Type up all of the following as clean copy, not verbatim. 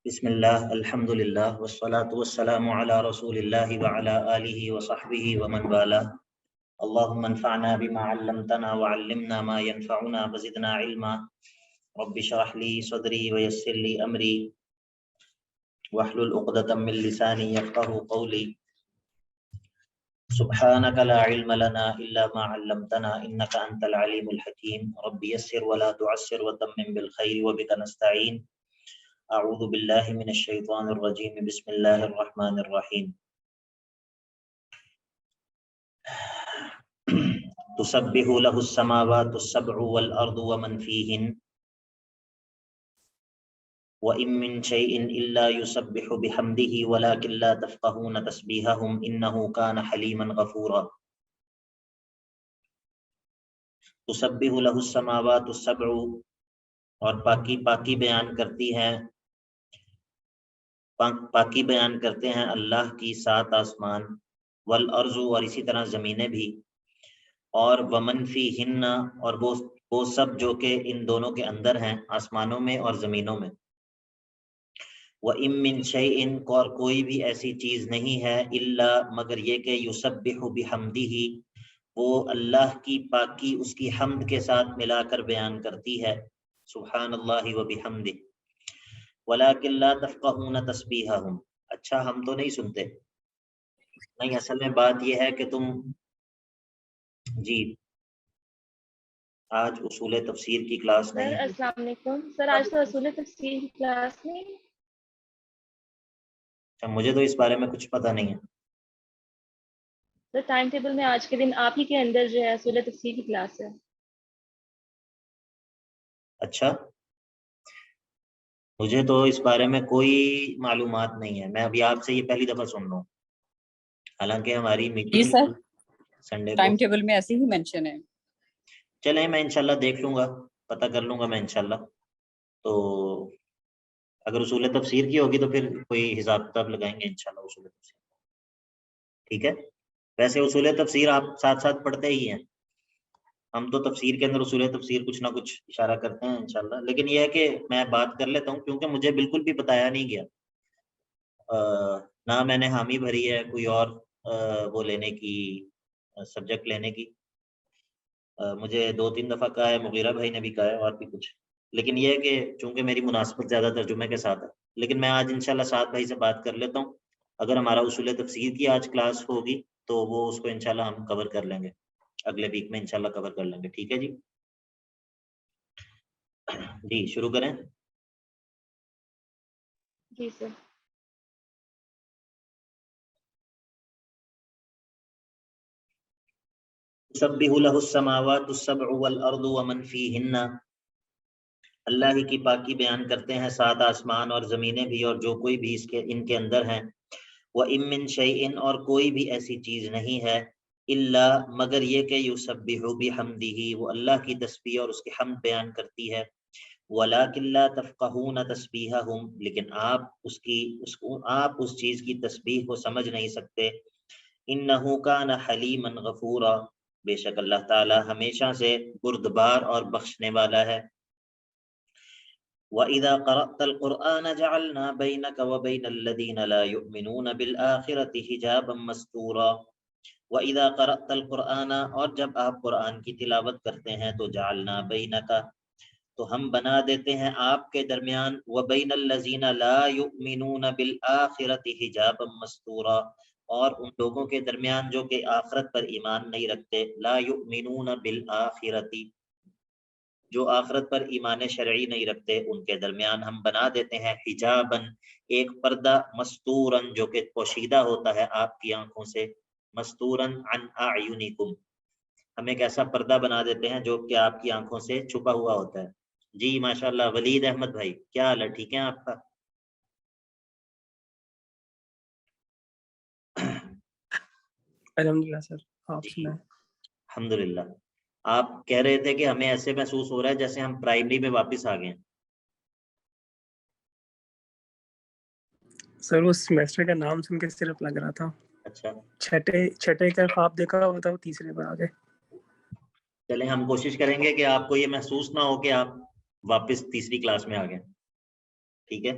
بسم اللہ الحمد للہ والصلاة والسلام علی رسول اللہ وعلی آلہ وصحبہ ومن والاه اللہم انفعنا بما علمتنا وعلمنا ما ينفعنا وزدنا علما رب اشرح لي صدری ویسر لي امری واحلل عقدۃ من لسانی یفقہوا قولی سبحانک لا علم لنا الا ما علمتنا انک انت العلیم الحکیم رب یسر ولا تعسر وتمم بالخیر وبک نستعین اعوذ باللہ من الشیطان الرجیم بسم اللہ الرحمن الرحیم تسبح له السماوات السبع والارض ومن فیہن وَإِن مِّن شَيْءٍ إِلَّا يُسَبِّحُ بِحَمْدِهِ وَلَكِن لَّا تَفْقَهُونَ تَسْبِيحَهُمْ إِنَّهُ كَانَ حَلِيمًا غَفُورًا تسبح له السماوات السبع، اور پاکی بیان کرتی ہیں پاکی بیان کرتے ہیں اللہ کی 7 آسمان، والارض، اور اسی طرح زمینیں بھی، اور ومن فیہن، اور وہ سب جو کہ ان دونوں کے اندر ہیں، آسمانوں میں اور زمینوں میں۔ وَإِن مِّن شَيْءٍ، اور کوئی بھی ایسی چیز نہیں ہے، الا، مگر یہ کہ یسبح بحمدہ، وہ اللہ کی پاکی اس کی حمد کے ساتھ ملا کر بیان کرتی ہے، سبحان اللہ و بحمدہ، وَلَكِن لَّا تَفْقَهُونَ تَسْبِيحَهُمْ، اچھا ہم تو نہیں سنتے، نہیں، اصل میں بات یہ ہے کہ تم جی آج اصول تفسیر کی کلاس سر نہیں ہے۔ السلام علیکم سر، آج تو اصول تفسیر کی کلاس نہیں۔ اچھا، مجھے تو اس بارے میں کچھ پتہ نہیں ہے۔ سر ٹائم ٹیبل میں آج کے دن آپ ہی کے اندر جو ہے اصول تفسیر کی کلاس ہے۔ اچھا، مجھے تو اس بارے میں کوئی معلومات نہیں ہے، میں ابھی آپ سے یہ پہلی دفعہ سن رہا ہوں، حالانکہ ہماری جی میٹنگ سر، سنڈے کو۔ ٹائم ٹیبل میں ایسے ہی مینشن ہے۔ چلیں، میں انشاءاللہ دیکھ لوں گا، پتہ کر لوں گا میں انشاءاللہ۔ تو اگر اصول تفسیر کی ہوگی تو پھر کوئی حساب کتاب لگائیں گے انشاءاللہ اصول تفسیر، ٹھیک ہے۔ ویسے اصول تفسیر آپ ساتھ ساتھ پڑھتے ہی ہیں، ہم تو تفسیر کے اندر اصول تفسیر کچھ نہ کچھ اشارہ کرتے ہیں انشاءاللہ، لیکن یہ ہے کہ میں بات کر لیتا ہوں کیونکہ مجھے بالکل بھی بتایا نہیں گیا، نہ میں نے حامی بھری ہے کوئی اور وہ لینے کی، سبجیکٹ لینے کی، مجھے 2-3 دفعہ کہا ہے، مغیرہ بھائی نے بھی کہا ہے، اور بھی کچھ، لیکن یہ ہے کہ چونکہ میری مناسبت زیادہ ترجمے کے ساتھ ہے، لیکن میں آج انشاءاللہ سعد بھائی سے بات کر لیتا ہوں، اگر ہمارا اصول تفسیر کی آج کلاس ہوگی تو وہ اس کو انشاءاللہ ہم کور کر لیں گے، اگلے ویک میں انشاءاللہ کور کر لیں گے، ٹھیک ہے جی۔ جی شروع کریں۔ جی سر۔ تسبح له السماوات السبع والارض ومن فیہن، اللہ ہی کی پاکی بیان کرتے ہیں 7 آسمان اور زمینیں بھی اور جو کوئی بھی ان کے اندر ہیں۔ وَإِن مِّن شَيْءٍ، اور کوئی بھی ایسی چیز نہیں ہے، الا، مگر یہ کہ یسبح بحمدہ، وہ اللہ کی تسبیح اور اس کی حمد بیان کرتی ہے، وَلَكِن لَّا تَفْقَهُونَ تَسْبِيحَهُمْ، لیکن آپ اس چیز کی تسبیح کو سمجھ نہیں سکتے۔ إِنَّهُ كَانَ حَلِيمًا غَفُورًا، بے شک اللہ تعالی ہمیشہ سے بردبار اور بخشنے والا ہے۔ وَإِذَا قَرَأْتَ الْقُرْآنَ جَعَلْنَا بَيْنَكَ وَبَيْنَ الَّذِينَ لَا يُؤْمِنُونَ بِالْآخِرَةِ حِجَابًا مَسْتُورًا۔ وَإِذَا قَرَأْتَ الْقُرْآنَ، اور جب آپ قرآن کی تلاوت کرتے ہیں تو جعلنا بینک، تو ہم بنا دیتے ہیں آپ کے درمیان، وَبَيْنَ الَّذِينَ لَا يُؤْمِنُونَ بِالْآخِرَةِ حِجَابًا مَسْتُورًا، اور ان لوگوں کے درمیان جو کہ آخرت پر ایمان نہیں رکھتے، لا یؤمنون بالآخرۃ، جو آخرت پر ایمان شرعی نہیں رکھتے، ان کے درمیان ہم بنا دیتے ہیں حجابن، ایک پردہ، مستورن، جو کہ پوشیدہ ہوتا ہے آپ کی آنکھوں سے، مستورن عن اعینکم، ہم ایک ایسا پردہ بنا دیتے ہیں جو کہ آپ کی آنکھوں سے چھپا ہوا ہوتا ہے۔ جی ماشاءاللہ، ولید احمد بھائی کیا حال ہے، ٹھیک ہے آپ کا؟ الحمدللہ سر، آپ جی سنائیں۔ الحمدللہ۔ آپ کہہ رہے تھے کہ ہمیں ایسے محسوس ہو رہا ہے جیسے ہم پرائمری میں واپس آ گئے ہیں۔ سر اس سیمیسٹر کا نام سن کے صرف لگ رہا تھا اچھا چھٹے کا خواب دیکھا ہوا تھا، وہ تیسرے پر آ گئے۔ چلیں، ہم کوشش کریں گے کہ آپ کو یہ محسوس نہ ہو کہ آپ واپس تیسری کلاس میں آ گئے، ٹھیک ہے۔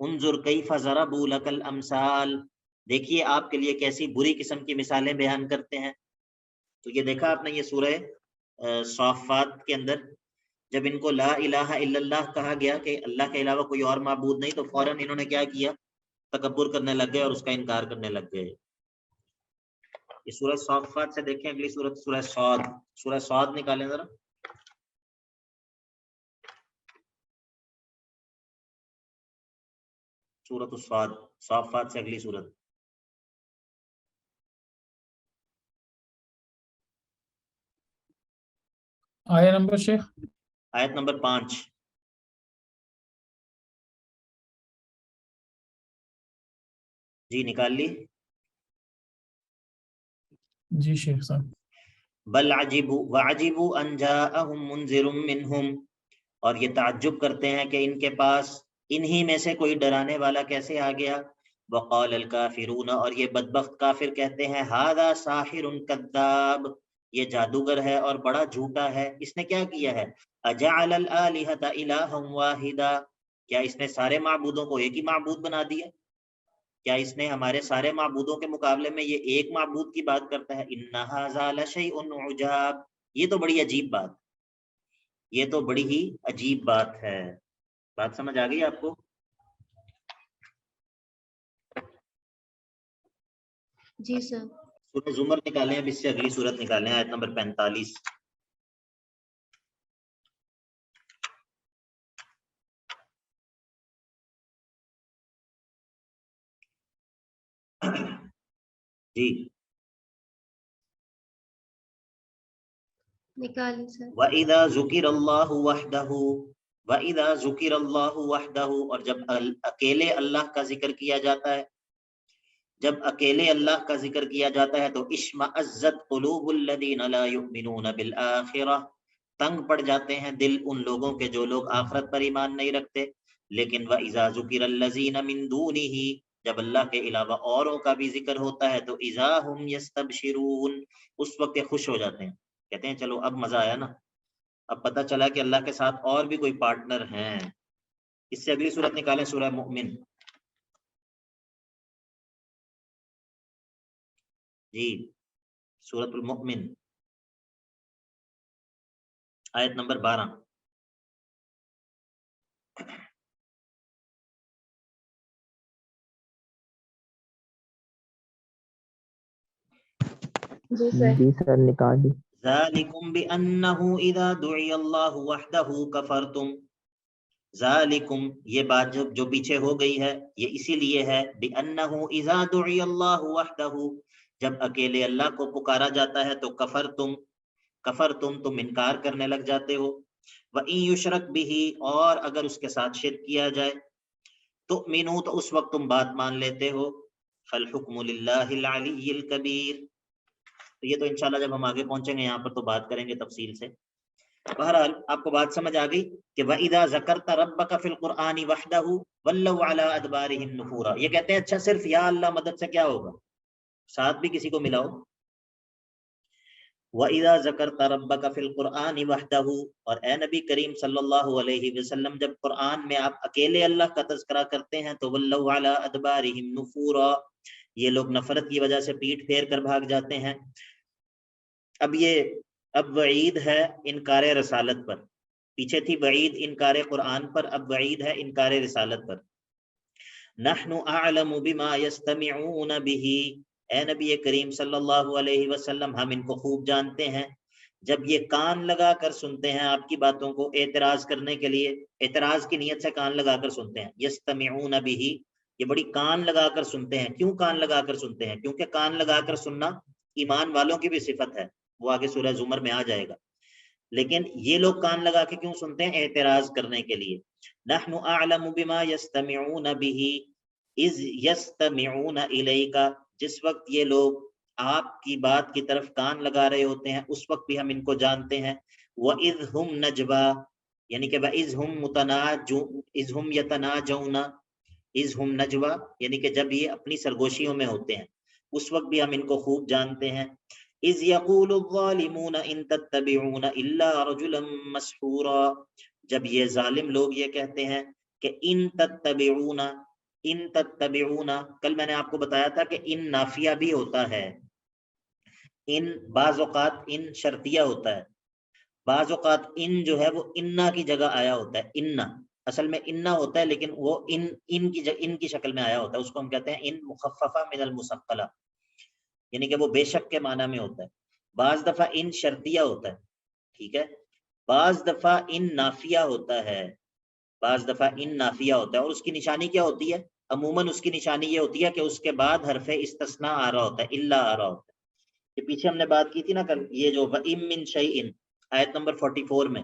انظر کیف ضربوا لک الامثال، دیکھیے آپ کے لیے کیسی بری قسم کی مثالیں بیان کرتے ہیں. تو یہ دیکھا آپ نے یہ سورہ صافات کے اندر جب ان کو لا الہ الا اللہ کہا گیا کہ اللہ کے علاوہ کوئی اور معبود نہیں، تو فوراً انہوں نے کیا کیا؟ تکبر کرنے لگ گئے اور اس کا انکار کرنے لگ گئے. یہ سورہ صافات سے دیکھیں اگلی سورت سورہ صاد. سورہ صاد نکالیں ذرا. سورۃ الصاد، صافات سے اگلی سورت. آیا نمبر شیخ؟ آیت نمبر 5. جی نکال لی. جی شیخ صاحب. بل عجبوا وعجبوا ان جاءهم منذر منهم، اور یہ تعجب کرتے ہیں کہ ان کے پاس انہی میں سے کوئی ڈرانے والا کیسے آ گیا. وقال الکافرون، اور یہ بدبخت کافر کہتے ہیں ھذا ساحر کذاب، یہ جادوگر ہے اور بڑا جھوٹا ہے. اس نے کیا کیا ہے؟ اجعل الآلہۃ الہا واحدا، کیا اس نے سارے معبودوں کو ایک ہی معبود بنا دیا؟ کیا اس نے ہمارے سارے معبودوں کے مقابلے میں یہ ایک معبود کی بات کرتا ہے؟ ان ھذا لشیء عجاب، یہ تو بڑی عجیب بات، یہ تو بڑی ہی عجیب بات ہے. بات سمجھ آ گئی آپ کو؟ جی سر. سورہ زمر نکالیں، اب اس سے اگلی سورت نکالیں، آیت نمبر 45. جی نکالی سر. وَإِذَا ذُكِرَ اللَّهُ وَحْدَهُ وَإِذَا ذُكِرَ اللَّهُ وَحْدَهُ، اور جب اکیلے اللہ کا ذکر کیا جاتا ہے، جب اکیلے اللہ کا ذکر کیا جاتا ہے تو اشمئزت قلوب الذین لا یؤمنون بالآخرہ، تنگ پڑ جاتے ہیں دل ان لوگوں کے جو لوگ آخرت پر ایمان نہیں رکھتے. لیکن وَإِذَا ذُكِرَ الَّذِينَ مِن دُونِهِ، جب اللہ کے علاوہ اوروں کا بھی ذکر ہوتا ہے تو اِذَا هُمْ يَسْتَبْشِرُونَ، اس وقت یہ خوش ہو جاتے ہیں، کہتے ہیں چلو اب مزہ آیا نا، اب پتہ چلا کہ اللہ کے ساتھ اور بھی کوئی پارٹنر ہیں. اس سے اگلی سورت نکالیں، سورہ مؤمن. جی سورۃ المؤمن آیت نمبر 12. جی سر. جی سر نکال دی. ذالکم بأنہ اذا دعی اللہ وحدہ کفرتم، ذالکم یہ بات جو پیچھے ہو گئی ہے یہ اسی لیے ہے، بأنہ اذا دعی اللہ وحدہ، جب اکیلے اللہ کو پکارا جاتا ہے تو کفرتم تم انکار کرنے لگ جاتے ہو. وَإِن یشرک بہ، اور اگر اس کے ساتھ شرک کیا جائے، تؤمنوا تو اس وقت تم بات مان لیتے ہو. فالحکم للہ العلی الکبیر. تو یہ تو انشاءاللہ جب ہم آگے پہنچیں گے یہاں پر تو بات کریں گے تفصیل سے. بہرحال آپ کو بات سمجھ آ گئی کہ وَإِذَا ذَكَرْتَ رَبَّكَ فِي الْقُرْآنِ وَحْدَهُ وَلَّوْا عَلَىٰ أَدْبَارِهِمْ نُفُورًا، یہ کہتے ہیں اچھا صرف یا اللہ مدد سے کیا ہوگا، ساتھ بھی کسی کو ملاؤ. وَإِذَا ذَكَرْتَ رَبَّكَ فِي الْقُرْآنِ وَحْدَهُ، اور اے نبی کریم صلی اللہ علیہ وسلم جب قرآن میں آپ اکیلے اللہ کا تذکرہ کرتے ہیں تو وَلَّوْا عَلَىٰ أَدْبَارِهِمْ نُفُورًا، یہ لوگ نفرت کی وجہ سے پیٹ پھیر کر بھاگ جاتے ہیں. اب وعید ہے انکار رسالت پر، پیچھے تھی وعید انکار قرآن پر، اب وعید ہے انکار رسالت پر. نحن اعلم بما یستمعون به، اے نبی کریم صلی اللہ علیہ وسلم ہم ان کو خوب جانتے ہیں جب یہ کان لگا کر سنتے ہیں آپ کی باتوں کو اعتراض کرنے کے لیے، اعتراض کی نیت سے کان لگا کر سنتے ہیں. یستمعون به، یہ بڑی کان لگا کر سنتے ہیں. کیوں کان لگا کر سنتے ہیں؟ کیونکہ کان لگا کر سننا ایمان والوں کی بھی صفت ہے، وہ آگے سورہ زمر میں آ جائے گا. لیکن یہ لوگ کان لگا کے کیوں سنتے ہیں؟ اعتراض کرنے کے لیے. نحن اعلم بما یستمعون به اذ یستمعون الیک، جس وقت یہ لوگ آپ کی بات کی طرف کان لگا رہے ہوتے ہیں اس وقت بھی ہم ان کو جانتے ہیں. وَإِذْ هُمْ نَجْوَىٰ، یعنی کہ وَإِذْ هُمْ يَتَنَاجَوْنَ، اِذْ هُمْ نَجْوَىٰ یعنی کہ جب یہ اپنی سرگوشیوں میں ہوتے ہیں اس وقت بھی ہم ان کو خوب جانتے ہیں. اذ یقول الظالمون ان تتبعون الا رجلا مسحورا، جب یہ ظالم لوگ یہ کہتے ہیں کہ ان تتبعون، کل میں نے آپ کو بتایا تھا کہ ان نافیہ بھی ہوتا ہے، ان بعض اوقات ان شرطیہ ہوتا ہے، بعض اوقات ان جو ہے وہ انا کی جگہ آیا ہوتا ہے، انا اصل میں انا ہوتا ہے لیکن وہ ان کی شکل میں آیا ہوتا ہے، اس کو ہم کہتے ہیں ان مخففہ من المثقلہ، یعنی کہ وہ بے شک کے معنی میں ہوتا ہے۔ بعض دفعہ ان شرطیہ ہوتا ہے، ٹھیک ہے، بعض دفعہ ان نافیہ ہوتا ہے، بعض دفعہ ان نافیہ ہوتا ہے، اور اس کی نشانی کیا ہوتی ہے؟ عموماً اس کی نشانی یہ ہوتی ہے کہ اس کے بعد حرف استثناء آ رہا ہوتا ہے، الا آ رہا ہوتا ہے۔ یہ پیچھے ہم نے بات کی تھی نا کل، یہ جو وَإِم مِّن شَيْءٍ آیت نمبر 44 میں،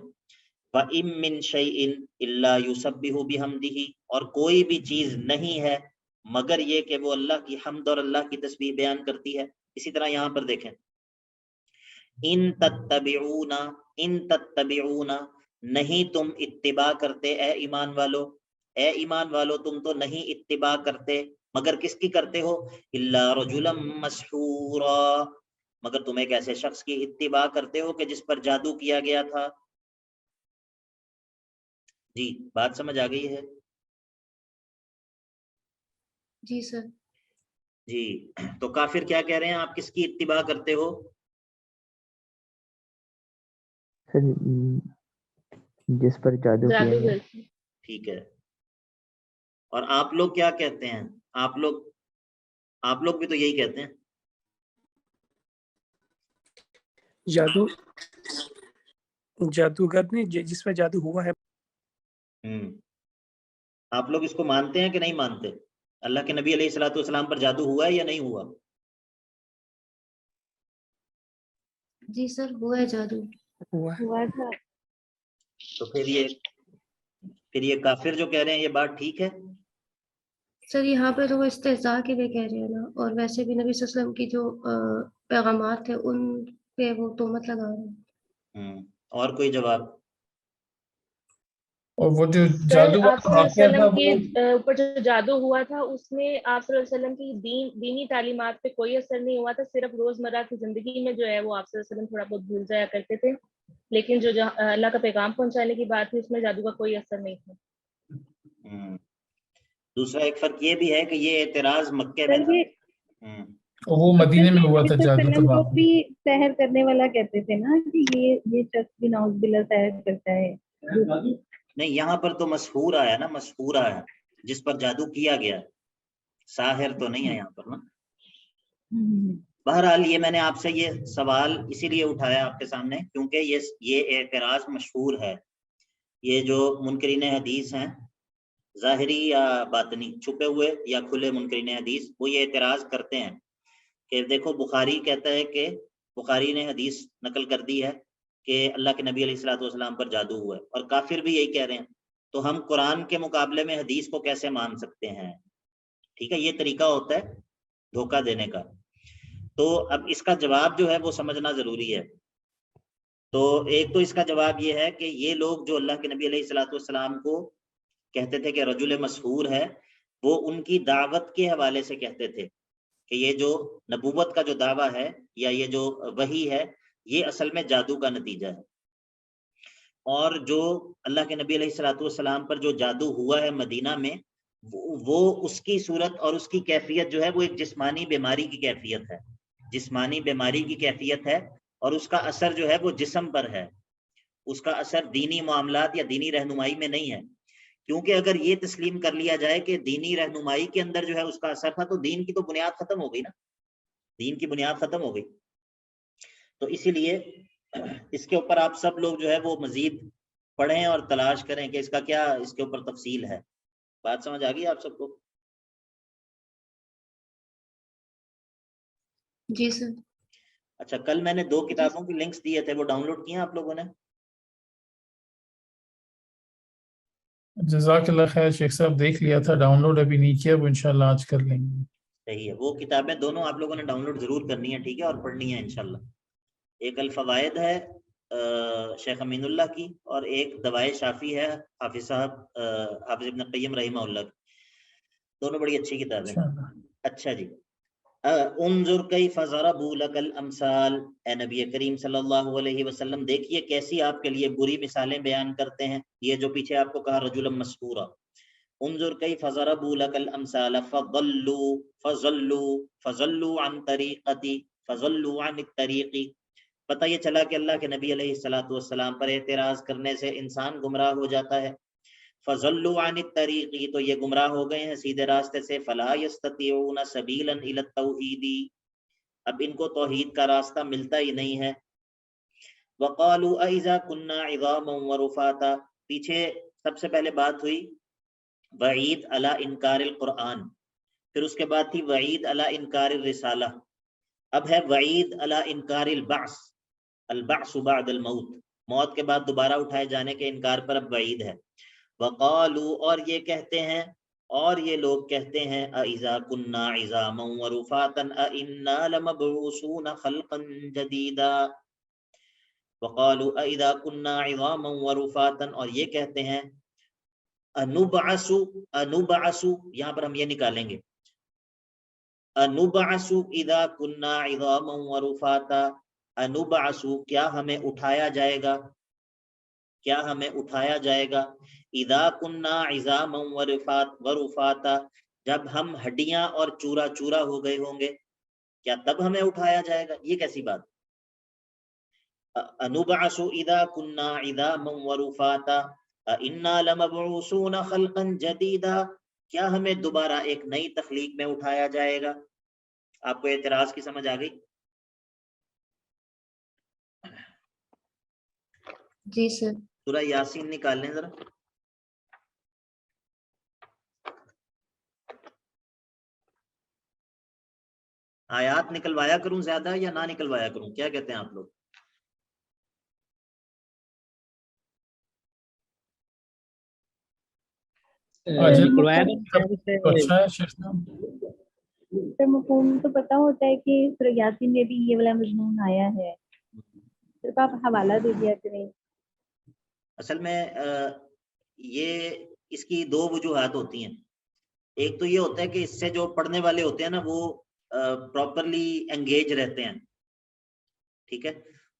وَإِم مِّن شَيْءٍ إِلَّا يُسَبِّحُ بِحَمْدِهِ، اور کوئی بھی چیز نہیں ہے مگر یہ کہ وہ اللہ کی حمد اور اللہ کی تسبیح بیان کرتی ہے۔ اسی طرح یہاں پر دیکھیں، ان تتبعون نہیں تم اتباع کرتے اے ایمان والو، اے ایمان والو تم تو نہیں اتباع کرتے مگر کس کی کرتے ہو؟ الا رجلا مسحورا، مگر تم ایک ایسے شخص کی اتباع کرتے ہو کہ جس پر جادو کیا گیا تھا۔ جی بات سمجھ آ گئی ہے؟ جی سر۔ جی تو کافر کیا کہہ رہے ہیں، آپ کس کی اتباع کرتے ہو؟ سر جس پر جادو کیا گیا۔ جادوگر۔ ٹھیک ہے، اور آپ لوگ کیا کہتے ہیں؟ آپ لوگ بھی تو یہی کہتے ہیں۔ جادوگر نے جس پر جادو ہوا ہے۔ آپ لوگ اس کو مانتے ہیں کہ نہیں مانتے؟ اللہ کے نبی علیہ الصلوۃ والسلام پر جادو ہوا ہے یا نہیں ہوا؟ جی سر، ہوا ہے جادو۔ ہوا تھا۔ تو پھر یہ کافر جو کہہ رہے ہیں یہ بات ٹھیک ہے؟ سر یہاں پہ تو وہ استہزاء کے لیے کہہ رہے ہیں نا، اور ویسے بھی نبی صلی اللہ علیہ وسلم کی جو پیغامات تھے ان پہ وہ تہمت لگا رہے ہیں۔ اور کوئی جواب؟ اور وہ جو سر جادو آپ صلی اللہ واقعہ علیہ تھا وسلم وہ کے اوپر جو جادو ہوا تھا اس میں آپ صلی اللہ علیہ وسلم کی دینی تعلیمات پہ کوئی اثر نہیں ہوا تھا، صرف روزمرہ کی زندگی میں جو ہے وہ آپ صلی اللہ علیہ وسلم تھوڑا بہت بھول جایا کرتے تھے، لیکن جو اللہ کا پیغام پہنچانے کی بات تھی اس میں جادو کا کوئی اثر نہیں تھا۔ دوسرا ایک فرق یہ بھی ہے کہ یہ اعتراض مکے میں تھا۔ وہ مدینے میں ہوا تھا جادو کا کو واقعہ۔ بھی سحر کرنے والا کہتے تھے نا کہ یہ شخص بھی نعوذ باللہ سحر کرتا ہے۔ نہیں، یہاں پر تو مسحور آیا نا، مسحور آیا جس پر جادو کیا گیا، ساحر تو نہیں ہے یہاں پر نا۔ بہرحال یہ میں نے آپ سے یہ سوال اسی لیے اٹھایا آپ کے سامنے کیونکہ یہ اعتراض مشہور ہے۔ یہ جو منکرین حدیث ہیں، ظاہری یا باطنی، چھپے ہوئے یا کھلے منکرین حدیث، وہ یہ اعتراض کرتے ہیں کہ دیکھو بخاری کہتا ہے کہ بخاری نے حدیث نقل کر دی ہے کہ اللہ کے نبی علیہ الصلوۃ والسلام پر جادو ہوا ہے، اور کافر بھی یہی کہہ رہے ہیں، تو ہم قرآن کے مقابلے میں حدیث کو کیسے مان سکتے ہیں؟ ٹھیک ہے، یہ طریقہ ہوتا ہے دھوکہ دینے کا۔ تو اب اس کا جواب جو ہے وہ سمجھنا ضروری ہے۔ تو ایک تو اس کا جواب یہ ہے کہ یہ لوگ جو اللہ کے نبی علیہ الصلوۃ والسلام کو کہتے تھے کہ رجل مسحور ہے، وہ ان کی دعوت کے حوالے سے کہتے تھے کہ یہ جو نبوت کا جو دعویٰ ہے یا یہ جو وحی ہے یہ اصل میں جادو کا نتیجہ ہے، اور جو اللہ کے نبی علیہ الصلوۃ والسلام پر جو جادو ہوا ہے مدینہ میں، وہ اس کی صورت اور اس کی کیفیت جو ہے وہ ایک جسمانی بیماری کی کیفیت ہے، جسمانی بیماری کی کیفیت ہے، اور اس کا اثر جو ہے وہ جسم پر ہے، اس کا اثر دینی معاملات یا دینی رہنمائی میں نہیں ہے، کیونکہ اگر یہ تسلیم کر لیا جائے کہ دینی رہنمائی کے اندر جو ہے اس کا اثر تھا تو دین کی تو بنیاد ختم ہو گئی نا، دین کی بنیاد ختم ہو گئی۔ تو اسی لیے اس کے اوپر آپ سب لوگ جو ہے وہ مزید پڑھیں اور تلاش کریں کہ اس کا کیا اس کے اوپر تفصیل ہے۔ بات سمجھ آ گئی آپ سب کو؟ جی سر۔ اچھا، کل میں نے 2 کتابوں کی لنکس دیے تھے، وہ ڈاؤن لوڈ کیے ہیں آپ لوگوں نے؟ جزاک اللہ خیر شیخ صاحب، دیکھ لیا تھا، ڈاؤن لوڈ ابھی نہیں کیا، وہ انشاءاللہ آج کر لیں گے۔ صحیح ہے، وہ کتابیں دونوں آپ لوگوں نے ڈاؤن لوڈ ضرور کرنی ہے، ٹھیک ہے، اور پڑھنی ہے انشاءاللہ۔ ایک الفوائد ہے شیخ امین اللہ کی، اور ایک دوائے شافی ہے حافظ صاحب حافظ ابن قیم رحمہ اللہ کی، دونوں بڑی اچھی کتابیں۔ اچھا جی، انظر کیف ضربوا لک الامثال، اے نبی کریم صلی اللہ علیہ وسلم دیکھیے کیسی آپ کے لیے بری مثالیں بیان کرتے ہیں۔ یہ جو پیچھے آپ کو کہا رجلا مسحورا، انظر کیف ضربوا لك الامثال فضلوا عن طریقتی فضلوا عن الطریق. پتہ یہ چلا کہ اللہ کے نبی علیہ الصلوۃ والسلام پر اعتراض کرنے سے انسان گمراہ ہو جاتا ہے. فضلوا عن الطریق، تو یہ گمراہ ہو گئے ہیں سیدھے راستے سے. فلا يستطيعون سبيلا الى التوحید، اب ان کو توحید کا راستہ ملتا ہی نہیں ہے. وقالوا اذا كنا عظاما ورفاتا، پیچھے سب سے پہلے بات ہوئی وعید علی انکار القرآن، پھر اس کے بعد تھی وعید علی انکار الرسالہ، اب ہے وعید علی انکار البعث، البعث بعد الموت، موت کے بعد دوبارہ اٹھائے جانے کے انکار پر اب وعید ہے. وقالوا، اور یہ کہتے ہیں، اور یہ لوگ کہتے ہیں اذا كنا عظاما ورفاتا ائنا لمبعوثون خلقا جديدا. وقالوا اذا كنا عظاما ورفاتا، اور یہ کہتے ہیں انبعث، یہاں پر ہم یہ نکالیں گے انبعث اذا كنا عظاما ورفاتا، انبعث کیا ہمیں اٹھایا جائے گا، کیا ہمیں اٹھایا جائے گا، اذا كنا عظاما ورفاتا، جب ہم ہڈیاں اور چورا چورا ہو گئے ہوں گے، کیا تب ہمیں اٹھایا جائے گا؟ یہ کیسی بات؟ انبعث اذا كنا عظاما ورفاتا انا لمبعوثون خلقا جديدا، کیا ہمیں دوبارہ ایک نئی تخلیق میں اٹھایا جائے گا؟ آپ کو اعتراض کی سمجھ آ گئی؟ جی سر. سورہ یاسین نکال لیں ذرا. آیات نکلوایا کروں زیادہ یا نہ نکلوایا کروں، کیا کہتے ہیں آپ لوگ؟ اچھا ہے شیخ صاحب. سر مفہوم تو پتا ہوتا ہے کہ سورہ یاسین میں بھی یہ والا مضمون آیا ہے، صرف آپ حوالہ دے دیا کریں. اصل میں یہ اس کی دو وجوہات ہوتی ہیں. ایک تو یہ ہوتا ہے کہ اس سے جو پڑھنے والے ہوتے ہیں نا وہ پراپرلی انگیج رہتے ہیں، ٹھیک ہے،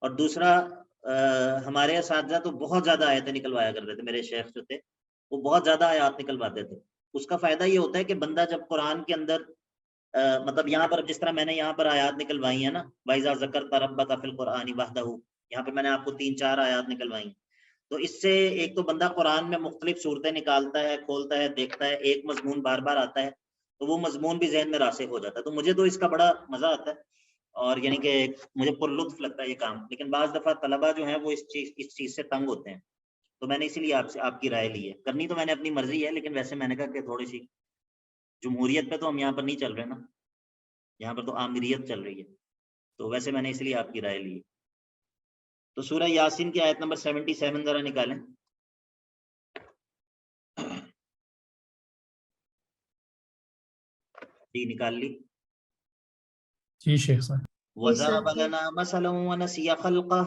اور دوسرا ہمارے اساتذہ تو بہت زیادہ آیتیں نکلوایا کرتے تھے، میرے شیخ جو تھے وہ بہت زیادہ آیات نکلواتے تھے. اس کا فائدہ یہ ہوتا ہے کہ بندہ جب قرآن کے اندر مطلب یہاں پر جس طرح میں نے یہاں پر آیات نکلوائی ہیں نا، وَإِذَا ذَكَرْتَ رَبَّكَ فِي الْقُرْآنِ وَحْدَهُ، یہاں پہ میں نے آپ کو 3-4 آیات نکلوائی ہیں. تو اس سے ایک تو بندہ قرآن میں مختلف صورتیں نکالتا ہے، کھولتا ہے، دیکھتا ہے، ایک مضمون بار بار آتا ہے تو وہ مضمون بھی ذہن میں راسخ ہو جاتا ہے. تو مجھے تو اس کا بڑا مزہ آتا ہے اور یعنی کہ مجھے پر لطف لگتا ہے یہ کام. لیکن بعض دفعہ طلبہ جو ہیں وہ اس چیز سے تنگ ہوتے ہیں، تو میں نے اسی لیے آپ کی رائے لی ہے. کرنی تو میں نے اپنی مرضی ہے، لیکن ویسے میں نے کہا کہ تھوڑی سی جمہوریت پہ تو ہم یہاں پر نہیں چل رہے نا، یہاں پر تو آمریت چل رہی ہے، تو ویسے میں نے اس لیے آپ کی رائے لی ہے. تو سورہ یاسین کی آیت نمبر 77 ذرا نکالیں. جی نکال لی. جی شیخ صاحب. وَضَرَبَ لَنَا مَثَلًا وَنَسِيَ خَلْقَهُ.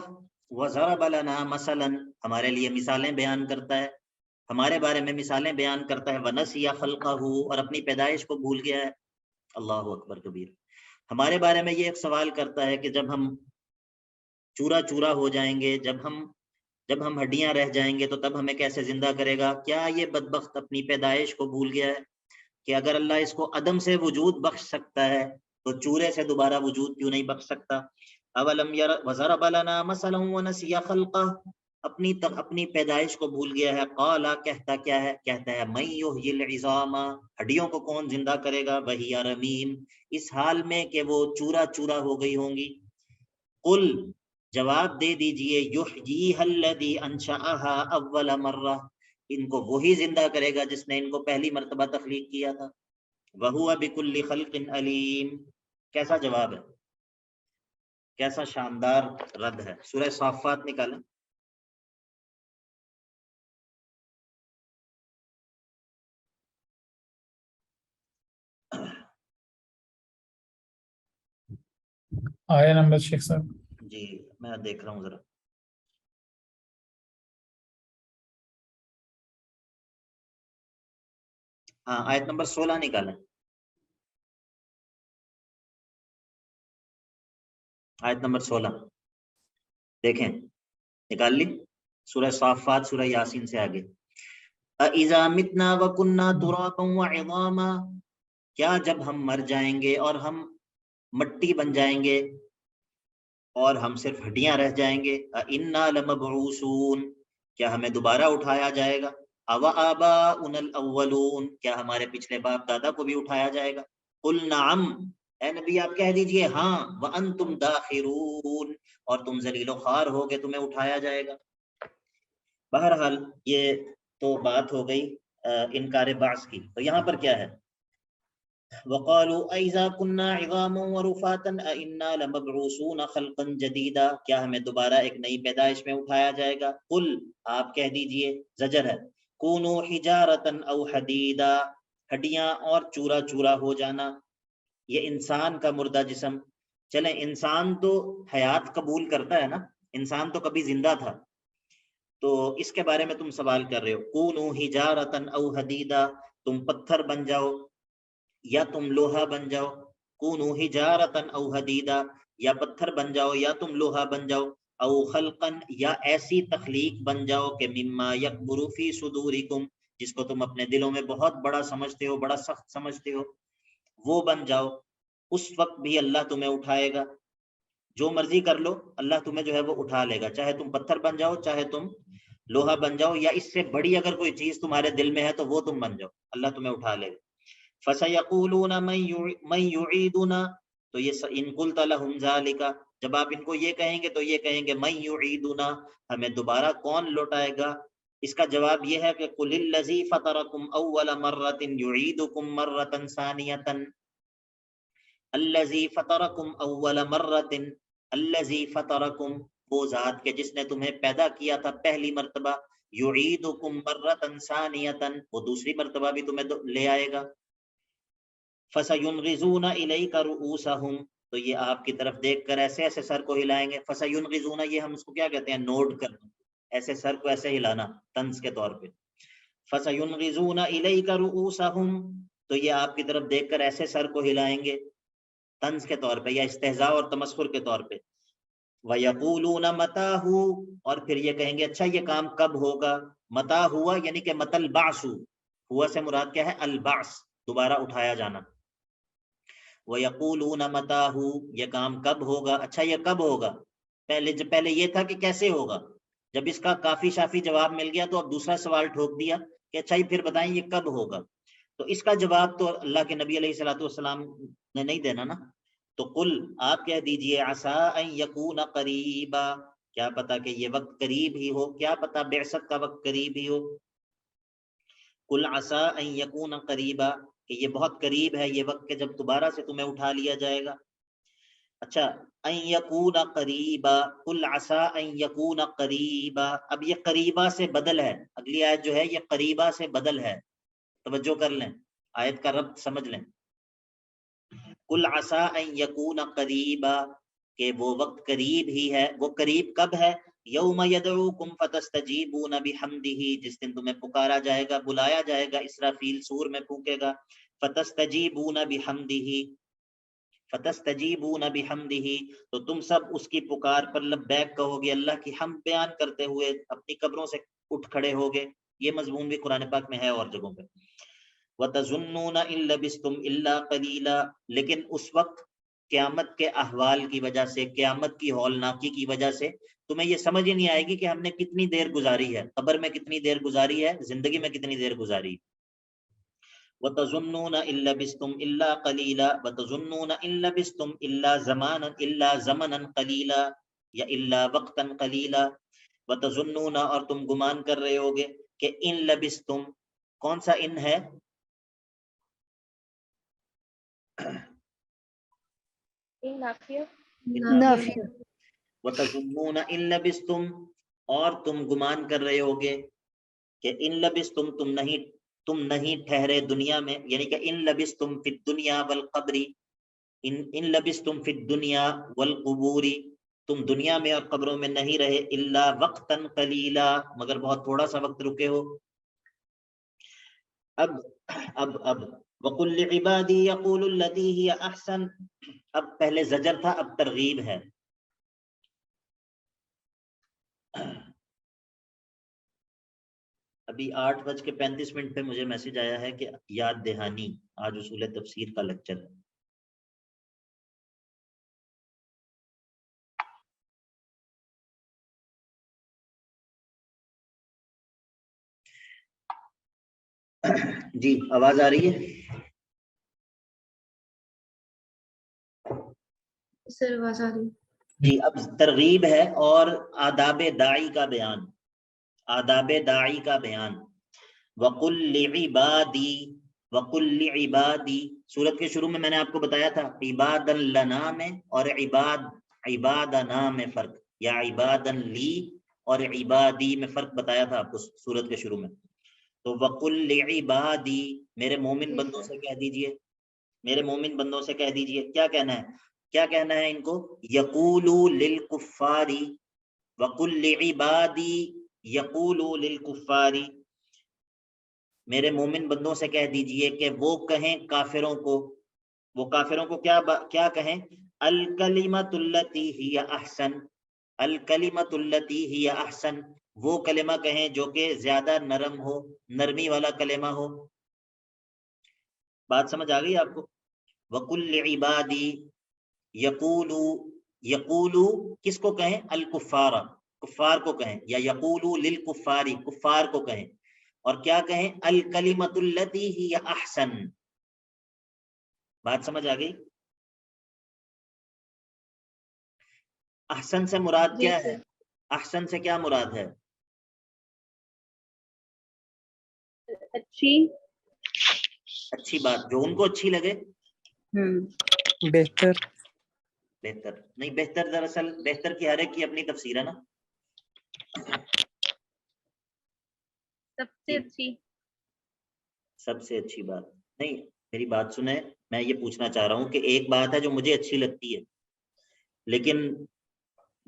وَضَرَبَ لَنَا مَثَلًا، ہمارے لیے مثالیں بیان کرتا ہے، ہمارے بارے میں مثالیں بیان کرتا ہے. وَنَسِيَ خَلْقَهُ، اور اپنی پیدائش کو بھول گیا ہے. اللہ اکبر کبیر. ہمارے بارے میں یہ ایک سوال کرتا ہے کہ جب ہم چورا چورا ہو جائیں گے، جب ہم ہڈیاں رہ جائیں گے تو تب ہمیں کیسے زندہ کرے گا؟ کیا یہ بدبخت اپنی پیدائش کو بھول گیا ہے کہ اگر اللہ اس کو عدم سے وجود بخش سکتا ہے تو چورے سے دوبارہ وجود کیوں نہیں بخش سکتا؟ اولم وضرب لنا مثلا ونسی خلقہ، اپنی پیدائش کو بھول گیا ہے. قالا، کہتا کیا ہے؟ کہتا ہے من یحیی العظام، ہڈیوں کو کون زندہ کرے گا؟ وہی رمیم، اس حال میں کہ وہ چورا چورا ہو گئی ہوں گی. قل، جواب دے دیجئے، یحییھا الذی انشأھا اول مرہ، ان کو وہی زندہ کرے گا جس نے ان کو پہلی مرتبہ تخلیق کیا تھا. وہو بکل خلق علیم. کیسا جواب ہے، کیسا شاندار رد ہے. سورہ صافات نکالیں. آیا نمبر شیخ صاحب. جی میں دیکھ رہا ہوں ذرا. ہاں آیت نمبر 16 نکالیں. آیت نمبر 16 دیکھیں، نکال لی. سورہ صافات، سورہ یاسین سے آگے. اَإِذَا مِتْنَا وَكُنَّا تُرَابًا وَعِظَامًا، کیا جب ہم مر جائیں گے اور ہم مٹی بن جائیں گے اور ہم صرف ہڈیاں رہ جائیں گے، اِنَّا لَمَبْعُوثُونَ، کیا ہمیں دوبارہ اٹھایا جائے گا، أَوَآبَاؤُنَا الْأَوَّلُونَ، کیا ہمارے پچھلے باپ دادا کو بھی اٹھایا جائے گا، قُلْ نَعَمْ، اے نبی آپ کہہ دیجئے ہاں، وَأَنْتُمْ دَاخِرُونَ، اور تم ذلیل و خوار ہو کہ تمہیں اٹھایا جائے گا۔ بہرحال یہ تو بات ہو گئی انکار بعث کی، تو یہاں پر کیا ہے، وَقَالُوا أَإِذَا كُنَّا عِظَامًا وَرُفَاتًا أَإِنَّا لَمَبْعُوثُونَ خَلْقًا جَدِيدًا، کیا ہمیں دوبارہ ایک نئی پیدائش میں اٹھایا جائے گا، قل آپ کہہ دیجئے، زجر ہے، كُونُوا حِجَارَةً أَوْ حَدِيدًا، ہڈیاں اور چورا چورا ہو جانا، یہ انسان کا مردہ جسم، چلیں انسان تو حیات قبول کرتا ہے نا، انسان تو کبھی زندہ تھا، تو اس کے بارے میں تم سوال کر رہے ہو، كُونُوا حِجَارَةً أَوْ حَدِيدًا، تم پتھر بن جاؤ یا تم لوہا بن جاؤ، کونوا حجارۃ او حدیدا، یا پتھر بن جاؤ یا تم لوہا بن جاؤ، او خلقا، یا ایسی تخلیق بن جاؤ کہ مما یکبر فی صدورکم، جس کو تم اپنے دلوں میں بہت بڑا سمجھتے ہو، بڑا سخت سمجھتے ہو، وہ بن جاؤ، اس وقت بھی اللہ تمہیں اٹھائے گا، جو مرضی کر لو اللہ تمہیں جو ہے وہ اٹھا لے گا، چاہے تم پتھر بن جاؤ چاہے تم لوہا بن جاؤ، یا اس سے بڑی اگر کوئی چیز تمہارے دل میں ہے تو وہ تم بن جاؤ، اللہ تمہیں اٹھا لے گا۔ فَسَيَقُولُونَ مَن يُعِيدُنَا، تو یہ ان قُلْتَ لَهُمْ ذَلِكَ، جب آپ ان کو یہ کہیں گے تو یہ کہیں گے مَن يُعِيدُنَا، ہمیں دوبارہ کون لوٹائے گا، اس کا جواب یہ ہے کہ قُلِ الَّذِي فَطَرَكُمْ أَوَّلَ مَرَّةٍ يُعِيدُكُمْ مَرَّةً ثَانِيَةً، الَّذِي فَطَرَكُمْ أَوَّلَ مَرَّةٍ، الَّذِي فَطَرَكُمْ، وہ ذات کے جس نے تمہیں پیدا کیا تھا پہلی مرتبہ، يُعِيدُكُمْ مَرَّةً ثَانِيَةً، وہ دوسری مرتبہ بھی تمہیں لے آئے گا، فَسَيُنْغِضُونَ إِلَيْكَ رُؤُوسَهُمْ، تو یہ آپ کی طرف دیکھ کر ایسے ایسے سر کو ہلائیں گے، فَسَيُنْغِضُونَ، یہ ہم اس کو کیا کہتے ہیں، نوڈ کرنا، ایسے سر کو ایسے ہلانا طنز کے طور پہ، فَسَيُنْغِضُونَ إِلَيْكَ رُؤُوسَهُمْ، تو یہ آپ کی طرف دیکھ کر ایسے سر کو ہلائیں گے طنز کے طور پہ یا استہزاء اور تمسخر کے طور پہ، وَيَقُولُونَ مَتَىٰ، اور پھر یہ کہیں گے اچھا یہ کام کب ہوگا، متا ہوا یعنی کہ مت البعث، ہوا سے مراد کیا ہے، البعث، دوبارہ اٹھایا جانا، وَيَقُولُونَ مَتَىٰ، یہ کام کب ہوگا، اچھا یہ کب ہوگا، پہلے یہ تھا کہ کیسے ہوگا، جب اس کا کافی شافی جواب مل گیا تو اب دوسرا سوال ٹھوک دیا کہ اچھا پھر بتائیں یہ کب ہوگا، تو اس کا جواب تو اللہ کے نبی علیہ الصلوۃ والسلام نے نہیں دینا نا، تو قل آپ کہہ دیجئے عسیٰ ان یکون قریبا، کیا پتا کہ یہ وقت قریب ہی ہو، کیا پتا بعثت کا وقت قریب ہی ہو، قل عسیٰ ان یکون قریبا، کہ یہ بہت قریب ہے یہ وقت کہ جب دوبارہ سے تمہیں اٹھا لیا جائے گا، اچھا ان یکون قریبا، قل عسیٰ ان یکون قریبا، اب یہ قریبا سے بدل ہے، اگلی آیت جو ہے یہ قریبا سے بدل ہے، توجہ کر لیں آیت کا ربط سمجھ لیں، قل عسیٰ ان یکون قریبا، کہ وہ وقت قریب ہی ہے، وہ قریب کب ہے، یوم یدعوکم فتستجیبون بحمدہ، جس دن تمہیں پکارا جائے گا، بلایا جائے گا، اسرافیل سور میں پھونکے گا، فتستجیبون بحمدہ، فتستجیبون بحمدہ، تو تم سب اس کی پکار پر لبیک کہو گے، اللہ کی حمد بیان کرتے ہوئے اپنی قبروں سے اٹھ کھڑے ہوگے، یہ مضمون بھی قرآن پاک میں ہے اور جگہوں پہ، وَتَظُنُّونَ إِن لَبِثْتُمْ إِلَّا قَلِيلًا، لیکن اس وقت قیامت کے احوال کی وجہ سے، قیامت کی ہولناکی کی وجہ سے تمہیں یہ سمجھ ہی نہیں آئے گی کہ ہم نے کتنی دیر گزاری ہے، قبر میں کتنی دیر گزاری ہے، زندگی میں کتنی دیر گزاری ہے، وَتَظُنُّونَ إِن لَبِثْتُمْ إِلَّا قَلِيلًا وَتَظُنُّونَ إِن لَبِثْتُمْ إِلَّا زَمَنًا قَلِيلًا، یا إِلَّا وَقْتًا قَلِيلًا، وَتَظُنُّونَ، اور تم گمان کر رہے ہوگے کہ ان لبثتم، کون سا ان ہے، نافیہ، وَتَظُنُّونَ إِن لَبِثْتُمْ، اور تم گمان کر رہے ہوگے کہ ان لبثتم، تم نہیں ٹھہرے دنیا میں، یعنی کہ ان لبثتم فی الدنیا والقبر، ان لبثتم فی الدنیا والقبور، تم دنیا میں اور قبروں میں نہیں رہے، الا وقتا قلیلا، مگر بہت تھوڑا سا وقت رکے ہو، اب وَقُلْ لِعِبَادِي يَقُولُوا الَّتِي هِيَ أَحْسَنُ، اب پہلے زجر تھا اب ترغیب ہے، ابھی 8:35 پہ مجھے میسج آیا ہے کہ یاد دہانی، آج اصول تفسیر کا لیکچر ہے. جی آواز آ رہی ہے؟ سر آواز آ رہی ہے. جی اب ترغیب ہے اور آداب داعی کا بیان. آداب داعی کا بیان. وَقُلْ لِعِبَادِي وَقُلْ لِعِبَادِي سورت کے شروع میں میں نے آپ کو بتایا تھا عبادًا لنا میں اور عبادنا میں فرق، یا عبادً لی اور عبادی میں فرق بتایا تھا آپ کو سورت کے شروع میں. تو وَقُلْ لِعِبَادِي میرے مومن بندوں سے کہہ دیجئے، میرے مومن بندوں سے کہہ دیجئے. کیا کہنا ہے؟ کیا کہنا ہے ان کو؟ یقولوا للکفار وَقُلْ لِعِبَادِي یقولوا للکفار، میرے مومن بندوں سے کہہ دیجئے کہ وہ کہیں کافروں کو، وہ کافروں کو کیا کہیں؟ الکلمۃ التی ہی احسن، الکلمۃ التی ہی احسن، وہ کلمہ کہیں جو کہ زیادہ نرم ہو، نرمی والا کلمہ ہو. بات سمجھ آ گئی آپ کو؟ وَقُلْ لِعِبَادِي یقولو کس کو کہیں؟ الکفار، کفار کو کہیں، یا یقولو للکفاری کفار کو کہیں. اور کیا کہیں؟ الکلمۃ التی ہی احسن. بات سمجھ آ گئی؟ احسن سے مراد کیا ہے؟ احسن سے کیا مراد ہے؟ اچھی، اچھی بات، جو ان کو اچھی لگے. بہتر. بہتر نہیں، بہتر دراصل بہتر کی ہر ایک کی اپنی تفسیر ہے نا. سب سے اچھی، سب سے اچھی بات نہیں. میری بات سنیں، میں یہ پوچھنا چاہ رہا ہوں کہ ایک بات ہے جو مجھے اچھی لگتی ہے لیکن